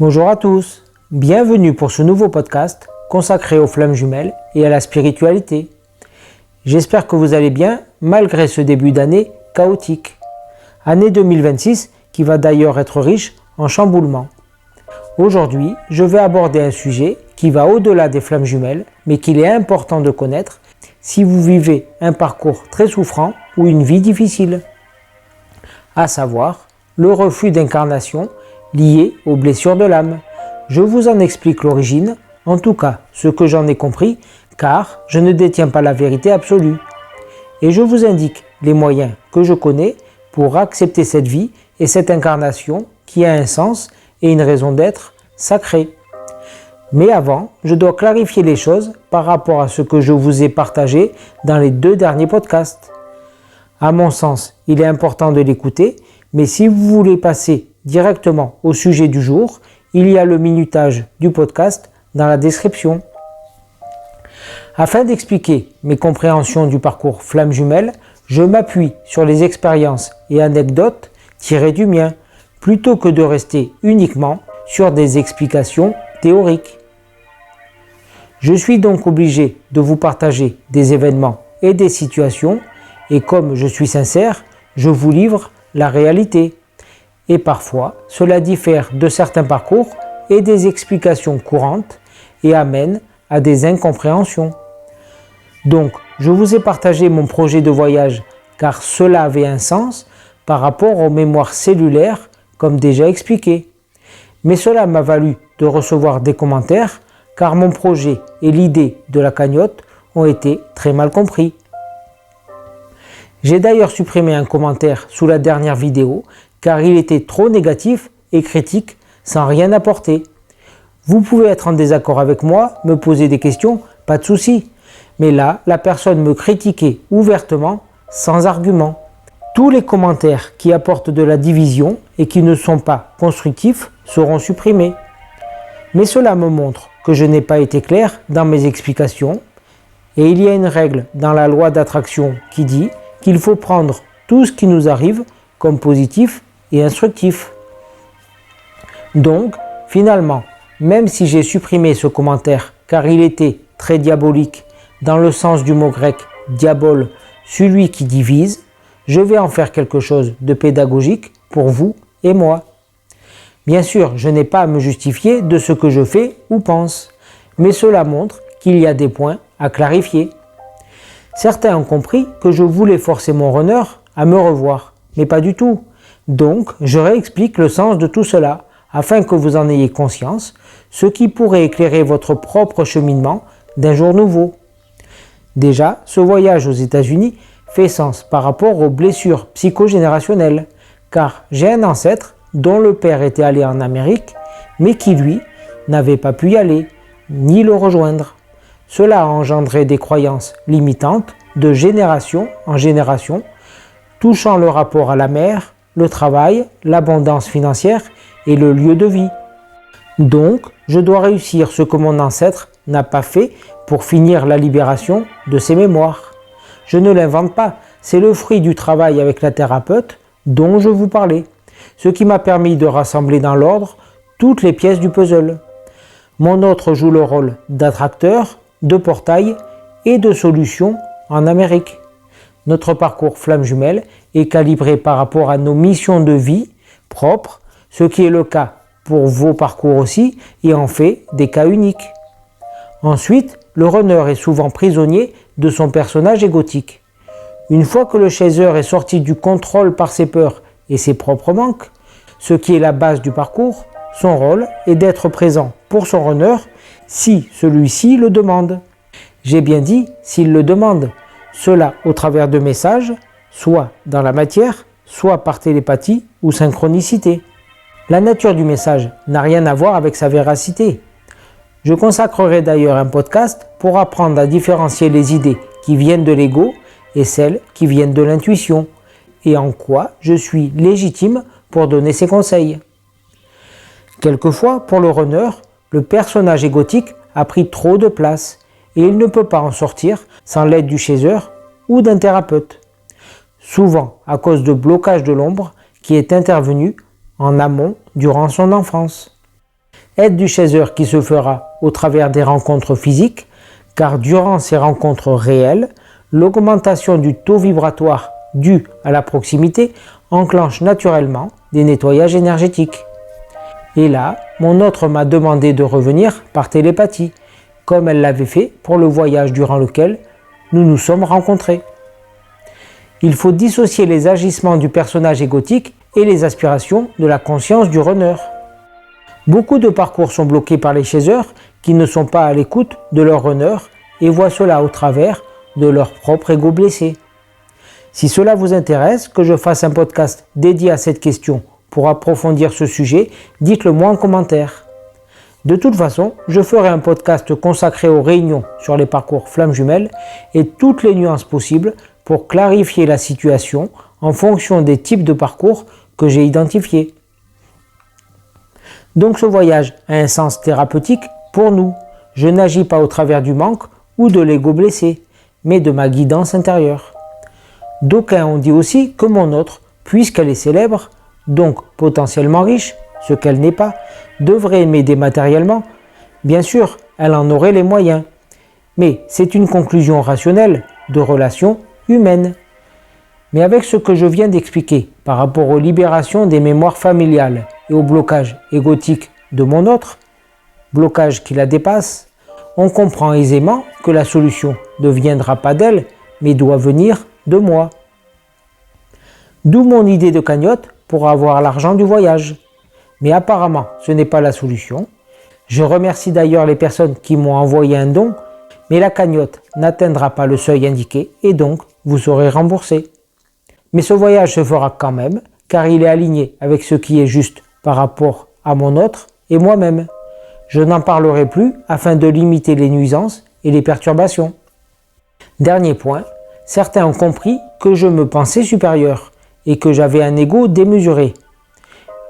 Bonjour à tous, bienvenue pour ce nouveau podcast consacré aux flammes jumelles et à la spiritualité. J'espère que vous allez bien malgré ce début d'année chaotique. Année 2026 qui va d'ailleurs être riche en chamboulements. Aujourd'hui, je vais aborder un sujet qui va au-delà des flammes jumelles, mais qu'il est important de connaître si vous vivez un parcours très souffrant ou une vie difficile. À savoir, le refus d'incarnation lié aux blessures de l'âme. Je vous en explique l'origine, en tout cas ce que j'en ai compris, car je ne détiens pas la vérité absolue. Et je vous indique les moyens que je connais pour accepter cette vie et cette incarnation qui a un sens et une raison d'être sacrée. Mais avant, je dois clarifier les choses par rapport à ce que je vous ai partagé dans les 2 derniers podcasts. À mon sens, il est important de l'écouter, mais si vous voulez passer directement au sujet du jour, il y a le minutage du podcast dans la description. Afin d'expliquer mes compréhensions du parcours flamme jumelle, je m'appuie sur les expériences et anecdotes tirées du mien, plutôt que de rester uniquement sur des explications théoriques. Je suis donc obligé de vous partager des événements et des situations, et comme je suis sincère, je vous livre la réalité. Et parfois, cela diffère de certains parcours et des explications courantes et amène à des incompréhensions. Donc, je vous ai partagé mon projet de voyage car cela avait un sens par rapport aux mémoires cellulaires comme déjà expliqué. Mais cela m'a valu de recevoir des commentaires car mon projet et l'idée de la cagnotte ont été très mal compris. J'ai d'ailleurs supprimé un commentaire sous la dernière vidéo car il était trop négatif et critique sans rien apporter. Vous pouvez être en désaccord avec moi, me poser des questions, pas de souci. Mais là, la personne me critiquait ouvertement, sans argument. Tous les commentaires qui apportent de la division et qui ne sont pas constructifs seront supprimés. Mais cela me montre que je n'ai pas été clair dans mes explications. Et il y a une règle dans la loi d'attraction qui dit qu'il faut prendre tout ce qui nous arrive comme positif et instructif. Donc, finalement, même si j'ai supprimé ce commentaire car il était très diabolique dans le sens du mot grec diabole, celui qui divise, je vais en faire quelque chose de pédagogique pour vous et moi. Bien sûr, je n'ai pas à me justifier de ce que je fais ou pense, mais cela montre qu'il y a des points à clarifier. Certains ont compris que je voulais forcer mon runner à me revoir, mais pas du tout. Donc, je réexplique le sens de tout cela, afin que vous en ayez conscience, ce qui pourrait éclairer votre propre cheminement d'un jour nouveau. Déjà, ce voyage aux États-Unis fait sens par rapport aux blessures psychogénérationnelles, car j'ai un ancêtre dont le père était allé en Amérique, mais qui lui n'avait pas pu y aller, ni le rejoindre. Cela a engendré des croyances limitantes de génération en génération, touchant le rapport à la mer, le travail, l'abondance financière et le lieu de vie. Donc, je dois réussir ce que mon ancêtre n'a pas fait pour finir la libération de ses mémoires. Je ne l'invente pas, c'est le fruit du travail avec la thérapeute dont je vous parlais, ce qui m'a permis de rassembler dans l'ordre toutes les pièces du puzzle. Mon autre joue le rôle d'attracteur, de portail et de solution en Amérique. Notre parcours flamme jumelle est calibré par rapport à nos missions de vie propres, ce qui est le cas pour vos parcours aussi et en fait des cas uniques. Ensuite, le runner est souvent prisonnier de son personnage égotique. Une fois que le chaser est sorti du contrôle par ses peurs et ses propres manques, ce qui est la base du parcours, son rôle est d'être présent pour son runner si celui-ci le demande. J'ai bien dit s'il le demande, cela au travers de messages, soit dans la matière, soit par télépathie ou synchronicité. La nature du message n'a rien à voir avec sa véracité. Je consacrerai d'ailleurs un podcast pour apprendre à différencier les idées qui viennent de l'ego et celles qui viennent de l'intuition, et en quoi je suis légitime pour donner ces conseils. Quelquefois, pour le runner, le personnage égotique a pris trop de place et il ne peut pas en sortir sans l'aide du chaser ou d'un thérapeute. Souvent à cause de blocage de l'ombre qui est intervenu en amont durant son enfance. aide du chasseur qui se fera au travers des rencontres physiques, car durant ces rencontres réelles, l'augmentation du taux vibratoire due à la proximité enclenche naturellement des nettoyages énergétiques. Et là, mon hôte m'a demandé de revenir par télépathie, comme elle l'avait fait pour le voyage durant lequel nous nous sommes rencontrés. Il faut dissocier les agissements du personnage égotique et les aspirations de la conscience du runner. Beaucoup de parcours sont bloqués par les chaseurs qui ne sont pas à l'écoute de leur runner et voient cela au travers de leur propre ego blessé. Si cela vous intéresse, que je fasse un podcast dédié à cette question pour approfondir ce sujet, dites-le moi en commentaire. De toute façon, je ferai un podcast consacré aux réunions sur les parcours flammes jumelles et toutes les nuances possibles pour clarifier la situation en fonction des types de parcours que j'ai identifiés. Donc ce voyage a un sens thérapeutique pour nous. Je n'agis pas au travers du manque ou de l'ego blessé, mais de ma guidance intérieure. D'aucuns ont dit aussi que mon hôte, puisqu'elle est célèbre, donc potentiellement riche, ce qu'elle n'est pas, devrait m'aider matériellement. Bien sûr, elle en aurait les moyens. Mais c'est une conclusion rationnelle de relations humaines. Mais avec ce que je viens d'expliquer par rapport aux libérations des mémoires familiales et au blocage égotique de mon autre, blocage qui la dépasse, on comprend aisément que la solution ne viendra pas d'elle, mais doit venir de moi. D'où mon idée de cagnotte pour avoir l'argent du voyage. Mais apparemment, ce n'est pas la solution. Je remercie d'ailleurs les personnes qui m'ont envoyé un don, mais la cagnotte n'atteindra pas le seuil indiqué et donc vous serez remboursé. Mais ce voyage se fera quand même, car il est aligné avec ce qui est juste par rapport à mon autre et moi-même. Je n'en parlerai plus afin de limiter les nuisances et les perturbations. Dernier point, certains ont compris que je me pensais supérieur et que j'avais un ego démesuré.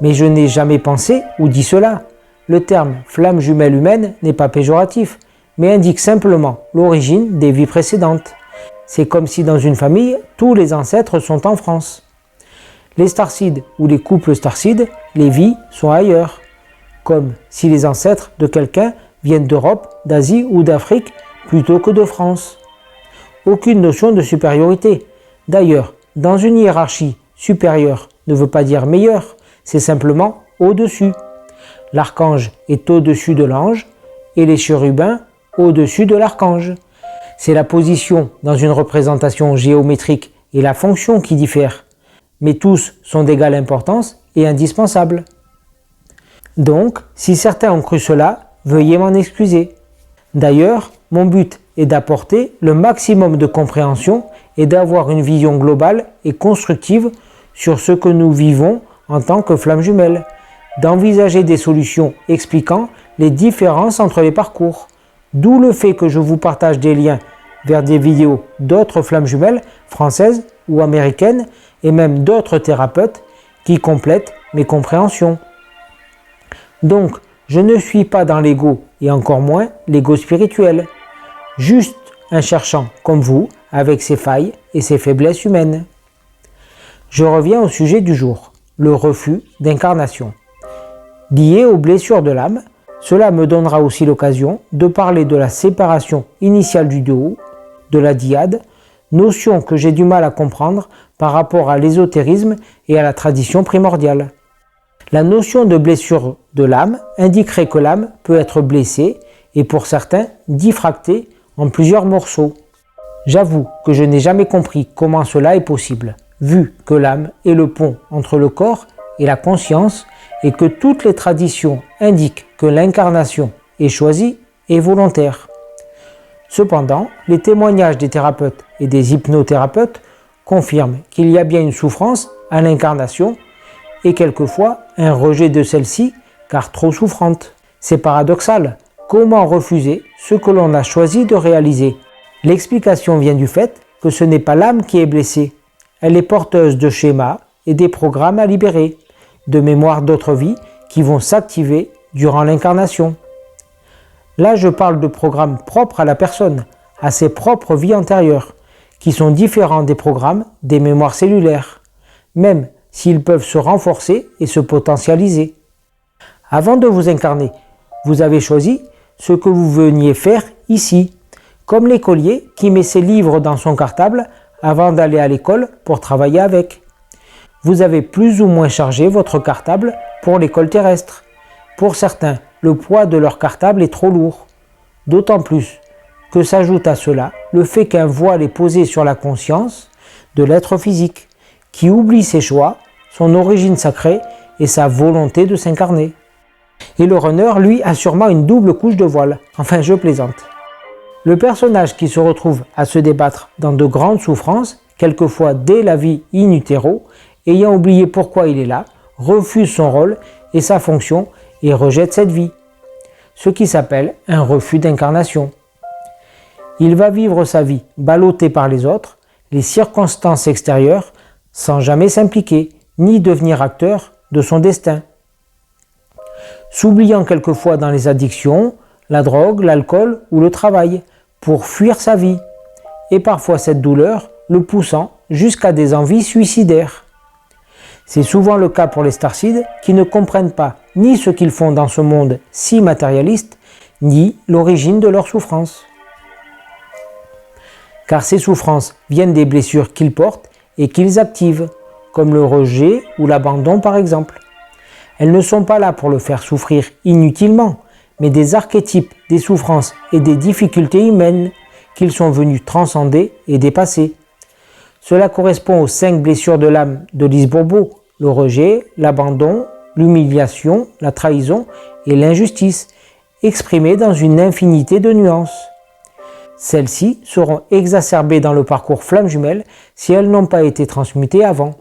Mais je n'ai jamais pensé ou dit cela. Le terme flamme jumelle humaine n'est pas péjoratif, mais indique simplement l'origine des vies précédentes. C'est comme si dans une famille, tous les ancêtres sont en France. Les starseeds ou les couples starseeds, les vies sont ailleurs. Comme si les ancêtres de quelqu'un viennent d'Europe, d'Asie ou d'Afrique plutôt que de France. Aucune notion de supériorité. D'ailleurs, dans une hiérarchie, supérieur ne veut pas dire meilleur, c'est simplement au-dessus. L'archange est au-dessus de l'ange et les chérubins au-dessus de l'archange. C'est la position dans une représentation géométrique et la fonction qui diffèrent, mais tous sont d'égale importance et indispensables. Donc, si certains ont cru cela, veuillez m'en excuser. D'ailleurs, mon but est d'apporter le maximum de compréhension et d'avoir une vision globale et constructive sur ce que nous vivons en tant que flammes jumelles, d'envisager des solutions expliquant les différences entre les parcours, d'où le fait que je vous partage des liens vers des vidéos d'autres flammes jumelles françaises ou américaines et même d'autres thérapeutes qui complètent mes compréhensions. Donc, je ne suis pas dans l'ego et encore moins l'ego spirituel, juste un cherchant comme vous avec ses failles et ses faiblesses humaines. Je reviens au sujet du jour, le refus d'incarnation. Lié aux blessures de l'âme, cela me donnera aussi l'occasion de parler de la séparation initiale du deux, de la dyade, notion que j'ai du mal à comprendre par rapport à l'ésotérisme et à la tradition primordiale. La notion de blessure de l'âme indiquerait que l'âme peut être blessée et pour certains diffractée en plusieurs morceaux. J'avoue que je n'ai jamais compris comment cela est possible, vu que l'âme est le pont entre le corps et la conscience et que toutes les traditions indiquent que l'incarnation est choisie et volontaire. Cependant, les témoignages des thérapeutes et des hypnothérapeutes confirment qu'il y a bien une souffrance à l'incarnation et quelquefois un rejet de celle-ci car trop souffrante. C'est paradoxal. Comment refuser ce que l'on a choisi de réaliser? L'explication vient du fait que ce n'est pas l'âme qui est blessée. Elle est porteuse de schémas et des programmes à libérer, de mémoires d'autres vies qui vont s'activer durant l'incarnation. Là, je parle de programmes propres à la personne, à ses propres vies antérieures, qui sont différents des programmes des mémoires cellulaires, même s'ils peuvent se renforcer et se potentialiser. Avant de vous incarner, Vous avez choisi ce que vous veniez faire ici, comme l'écolier qui met ses livres dans son cartable avant d'aller à l'école pour travailler avec. Vous avez plus ou moins chargé votre cartable pour l'école terrestre. Pour certains, le poids de leur cartable est trop lourd. D'autant plus que s'ajoute à cela le fait qu'un voile est posé sur la conscience de l'être physique, qui oublie ses choix, son origine sacrée et sa volonté de s'incarner. Et le runner, lui, a sûrement une double couche de voile. Enfin, je plaisante. Le personnage qui se retrouve à se débattre dans de grandes souffrances, quelquefois dès la vie in utero, ayant oublié pourquoi il est là, refuse son rôle et sa fonction et rejette cette vie. Ce qui s'appelle un refus d'incarnation. Il va vivre sa vie ballotté par les autres, les circonstances extérieures, sans jamais s'impliquer, ni devenir acteur de son destin. S'oubliant quelquefois dans les addictions, la drogue, l'alcool ou le travail, pour fuir sa vie, et parfois cette douleur le poussant jusqu'à des envies suicidaires. C'est souvent le cas pour les starseeds qui ne comprennent pas ni ce qu'ils font dans ce monde si matérialiste, ni l'origine de leurs souffrances. Car ces souffrances viennent des blessures qu'ils portent et qu'ils activent, comme le rejet ou l'abandon par exemple. Elles ne sont pas là pour le faire souffrir inutilement, mais des archétypes des souffrances et des difficultés humaines qu'ils sont venus transcender et dépasser. Cela correspond aux 5 blessures de l'âme de Lise Bourbeau, le rejet, l'abandon, l'humiliation, la trahison et l'injustice, exprimées dans une infinité de nuances. Celles-ci seront exacerbées dans le parcours flamme jumelle si elles n'ont pas été transmutées avant.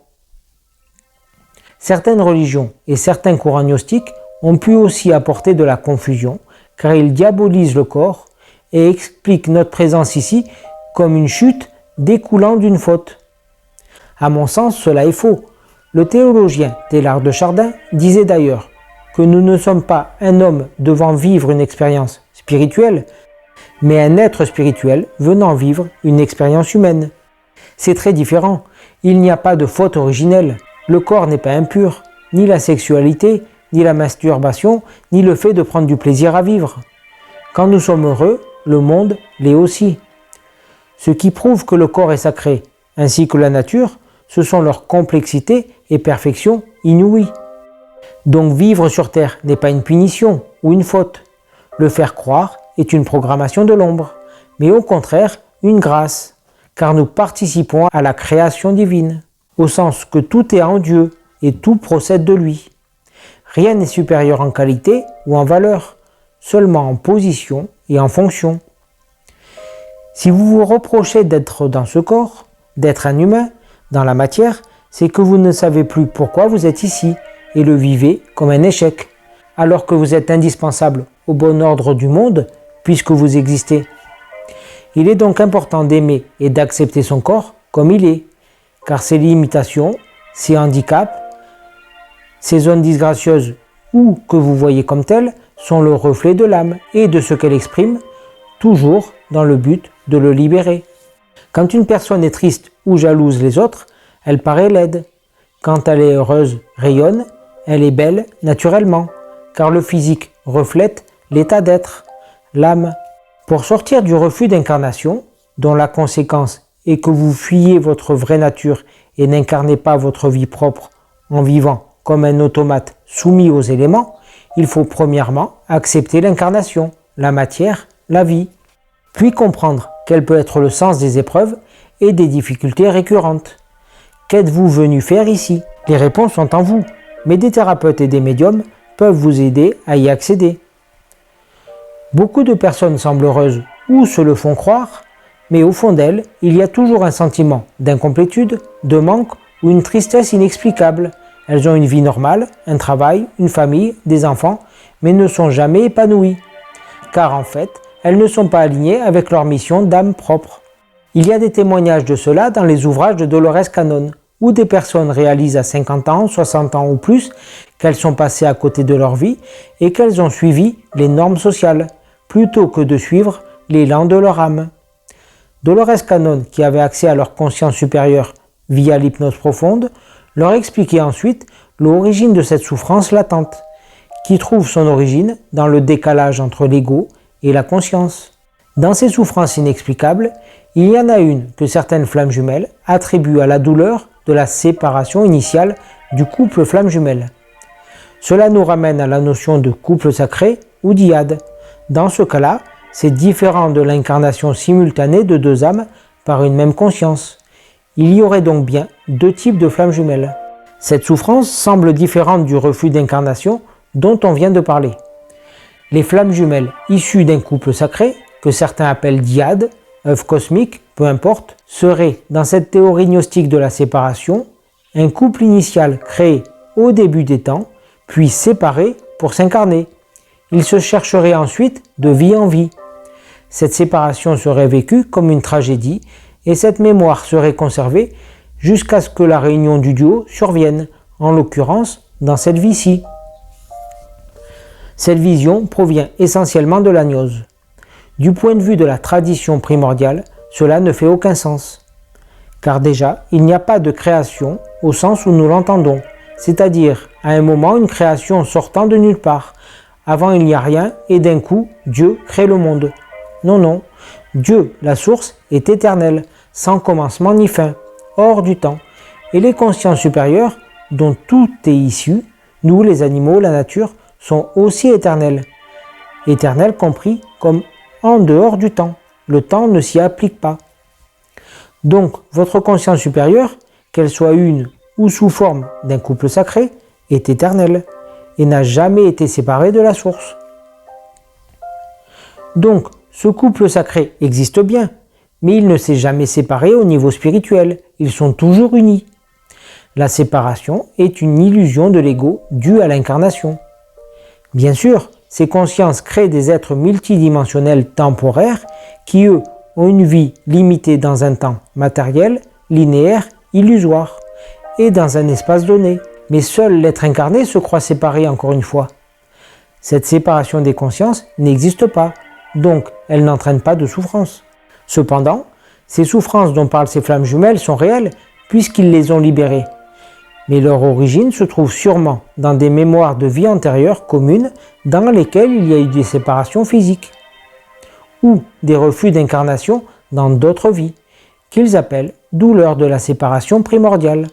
Certaines religions et certains courants gnostiques ont pu aussi apporter de la confusion, car ils diabolisent le corps et expliquent notre présence ici comme une chute découlant d'une faute. À mon sens, cela est faux. Le théologien Teilhard de Chardin disait d'ailleurs que nous ne sommes pas un homme devant vivre une expérience spirituelle, mais un être spirituel venant vivre une expérience humaine. C'est très différent. Il n'y a pas de faute originelle. Le corps n'est pas impur, ni la sexualité, ni la masturbation, ni le fait de prendre du plaisir à vivre. Quand nous sommes heureux, le monde l'est aussi. Ce qui prouve que le corps est sacré, ainsi que la nature, ce sont leur complexité et perfection inouïes. Donc vivre sur Terre n'est pas une punition ou une faute. Le faire croire est une programmation de l'ombre, mais au contraire une grâce, car nous participons à la création divine, au sens que tout est en Dieu et tout procède de lui. Rien n'est supérieur en qualité ou en valeur, seulement en position et en fonction. Si vous vous reprochez d'être dans ce corps, d'être un humain, dans la matière, c'est que vous ne savez plus pourquoi vous êtes ici et le vivez comme un échec, alors que vous êtes indispensable au bon ordre du monde puisque vous existez. Il est donc important d'aimer et d'accepter son corps comme il est, car ses limitations, ses handicaps, ses zones disgracieuses ou que vous voyez comme telles sont le reflet de l'âme et de ce qu'elle exprime, toujours dans le but de le libérer. Quand une personne est triste ou jalouse les autres, elle paraît laide. Quand elle est heureuse, rayonne, elle est belle naturellement, car le physique reflète l'état d'être, l'âme. Pour sortir du refus d'incarnation, dont la conséquence est que vous fuyez votre vraie nature et n'incarnez pas votre vie propre en vivant comme un automate soumis aux éléments, il faut premièrement accepter l'incarnation, la matière, la vie, puis comprendre quel peut être le sens des épreuves et des difficultés récurrentes. Qu'êtes-vous venu faire ici? Les réponses sont en vous, mais des thérapeutes et des médiums peuvent vous aider à y accéder. Beaucoup de personnes semblent heureuses ou se le font croire, mais au fond d'elles, il y a toujours un sentiment d'incomplétude, de manque ou une tristesse inexplicable. Elles ont une vie normale, un travail, une famille, des enfants, mais ne sont jamais épanouies. Car en fait, elles ne sont pas alignées avec leur mission d'âme propre. Il y a des témoignages de cela dans les ouvrages de Dolores Cannon, où des personnes réalisent à 50 ans, 60 ans ou plus qu'elles sont passées à côté de leur vie et qu'elles ont suivi les normes sociales, plutôt que de suivre l'élan de leur âme. Dolores Cannon, qui avait accès à leur conscience supérieure via l'hypnose profonde, leur expliquait ensuite l'origine de cette souffrance latente, qui trouve son origine dans le décalage entre l'ego et la conscience. Dans ces souffrances inexplicables, il y en a une que certaines flammes jumelles attribuent à la douleur de la séparation initiale du couple flamme jumelle. Cela nous ramène à la notion de couple sacré ou dyade. Dans ce cas-là, c'est différent de l'incarnation simultanée de deux âmes par une même conscience. Il y aurait donc bien deux types de flammes jumelles. Cette souffrance semble différente du refus d'incarnation dont on vient de parler. Les flammes jumelles issues d'un couple sacré, que certains appellent dyade, œuvre cosmique, peu importe, seraient, dans cette théorie gnostique de la séparation, un couple initial créé au début des temps, puis séparé pour s'incarner. Ils se chercheraient ensuite de vie en vie. Cette séparation serait vécue comme une tragédie et cette mémoire serait conservée jusqu'à ce que la réunion du duo survienne, en l'occurrence dans cette vie-ci. Cette vision provient essentiellement de la gnose. Du point de vue de la tradition primordiale, cela ne fait aucun sens. Car déjà, il n'y a pas de création au sens où nous l'entendons, c'est-à-dire à un moment une création sortant de nulle part. Avant il n'y a rien et d'un coup, Dieu crée le monde. Non, Dieu, la source, est éternel, sans commencement ni fin, hors du temps. Et les consciences supérieures, dont tout est issu, nous les animaux, la nature, sont aussi éternels. Éternels compris comme en dehors du temps. Le temps ne s'y applique pas. Donc, votre conscience supérieure, qu'elle soit une ou sous forme d'un couple sacré, est éternelle et n'a jamais été séparée de la source. Donc, ce couple sacré existe bien, mais il ne s'est jamais séparé au niveau spirituel. Ils sont toujours unis. La séparation est une illusion de l'ego due à l'incarnation. Bien sûr, ces consciences créent des êtres multidimensionnels temporaires qui, eux, ont une vie limitée dans un temps matériel, linéaire, illusoire, et dans un espace donné. Mais seul l'être incarné se croit séparé encore une fois. Cette séparation des consciences n'existe pas, donc elle n'entraîne pas de souffrance. Cependant, ces souffrances dont parlent ces flammes jumelles sont réelles puisqu'ils les ont libérées. Mais leur origine se trouve sûrement dans des mémoires de vie antérieure communes dans lesquelles il y a eu des séparations physiques, ou des refus d'incarnation dans d'autres vies, qu'ils appellent douleur de la séparation primordiale.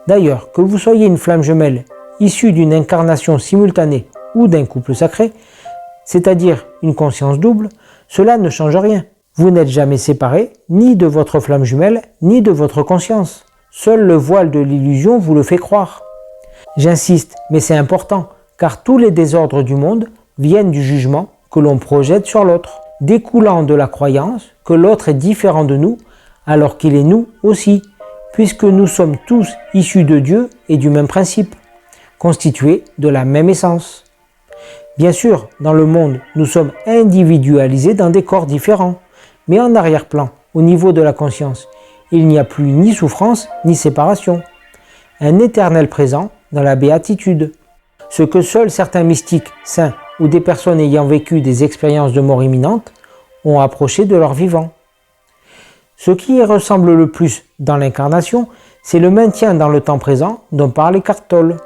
D'ailleurs, que vous soyez une flamme jumelle issue d'une incarnation simultanée ou d'un couple sacré, c'est-à-dire une conscience double, cela ne change rien. Vous n'êtes jamais séparé ni de votre flamme jumelle ni de votre conscience. Seul le voile de l'illusion vous le fait croire. J'insiste, mais c'est important, car tous les désordres du monde viennent du jugement que l'on projette sur l'autre, découlant de la croyance que l'autre est différent de nous, alors qu'il est nous aussi, puisque nous sommes tous issus de Dieu et du même principe, constitués de la même essence. Bien sûr, dans le monde, nous sommes individualisés dans des corps différents, mais en arrière-plan, au niveau de la conscience, il n'y a plus ni souffrance ni séparation. Un éternel présent dans la béatitude. Ce que seuls certains mystiques, saints ou des personnes ayant vécu des expériences de mort imminente ont approché de leur vivant. Ce qui y ressemble le plus dans l'incarnation, c'est le maintien dans le temps présent dont parle Eckhart Tolle,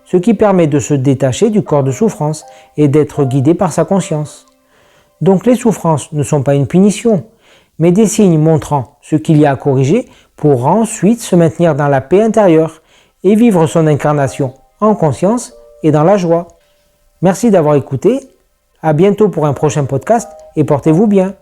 ce qui permet de se détacher du corps de souffrance et d'être guidé par sa conscience. Donc les souffrances ne sont pas une punition, mais des signes montrant ce qu'il y a à corriger pour ensuite se maintenir dans la paix intérieure et vivre son incarnation en conscience et dans la joie. Merci d'avoir écouté, à bientôt pour un prochain podcast et portez-vous bien.